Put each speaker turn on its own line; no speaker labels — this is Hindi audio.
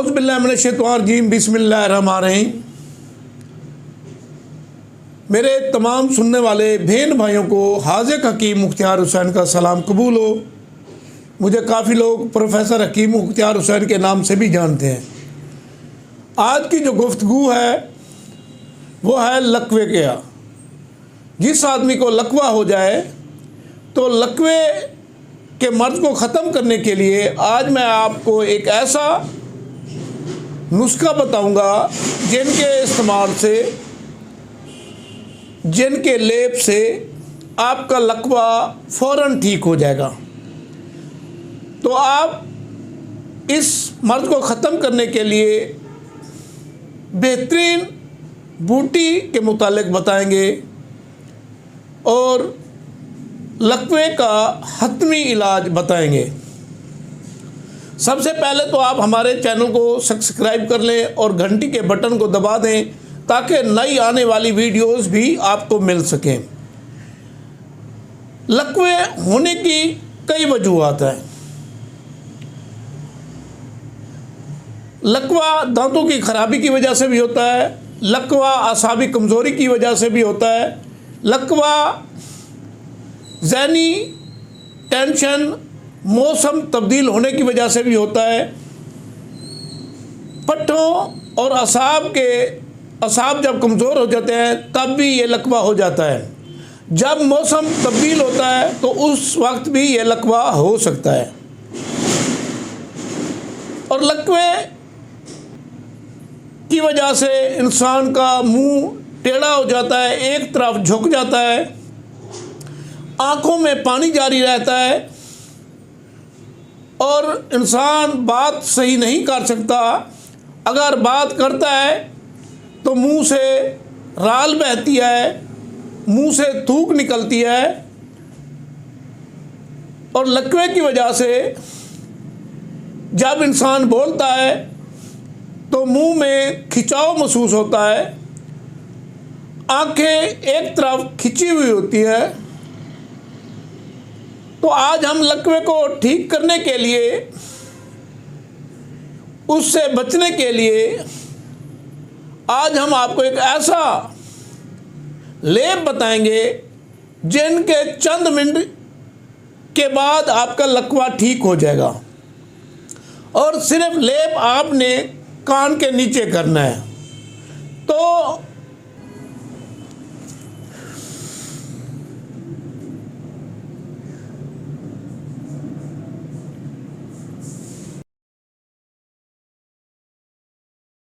औज़ुबिल्लाहिमिनश्शैतानिर्रजीम बिस्मिल्लाहिर्रहमानिर्रहीम। मेरे तमाम सुनने वाले बहन भाइयों को हाज़िर हकीम मुख्तियार हुसैन का सलाम कबूल हो। मुझे काफ़ी लोग प्रोफेसर हकीम मुख्तियार हुसैन के नाम से भी जानते हैं। आज की जो गुफ्तगू है वो है लकवे का। जिस आदमी को लकवा हो जाए तो लकवे के मर्ज़ को ख़त्म करने के लिए आज मैं आपको एक ऐसा नुस्खा बताऊंगा जिनके इस्तेमाल से, जिनके लेप से आपका लकवा फ़ौरन ठीक हो जाएगा। तो आप इस मर्ज़ को ख़त्म करने के लिए बेहतरीन बूटी के मुतालिक बताएंगे और लकवे का हतमी इलाज बताएंगे। सबसे पहले तो आप हमारे चैनल को सब्सक्राइब कर लें और घंटी के बटन को दबा दें ताकि नई आने वाली वीडियोस भी आपको मिल सकें। लकवे होने की कई वजूहात हैं। लकवा दांतों की खराबी की वजह से भी होता है, लकवा असाबी कमज़ोरी की वजह से भी होता है, लकवा ज़हनी टेंशन, मौसम तब्दील होने की वजह से भी होता है। पट्ठों और असाब जब कमज़ोर हो जाते हैं तब भी ये लकवा हो जाता है। जब मौसम तब्दील होता है तो उस वक्त भी ये लकवा हो सकता है। और लकवे की वजह से इंसान का मुंह टेढ़ा हो जाता है, एक तरफ झुक जाता है, आँखों में पानी जारी रहता है और इंसान बात सही नहीं कर सकता। अगर बात करता है तो मुंह से राल बहती है, मुंह से थूक निकलती है। और लकवे की वजह से जब इंसान बोलता है तो मुंह में खिंचाव महसूस होता है, आंखें एक तरफ खिंची हुई होती है। तो आज हम लकवे को ठीक करने के लिए, उससे बचने के लिए आज हम आपको एक ऐसा लेप बताएंगे जिनके चंद मिनट के बाद आपका लकवा ठीक हो जाएगा। और सिर्फ लेप आपने कान के नीचे करना है। तो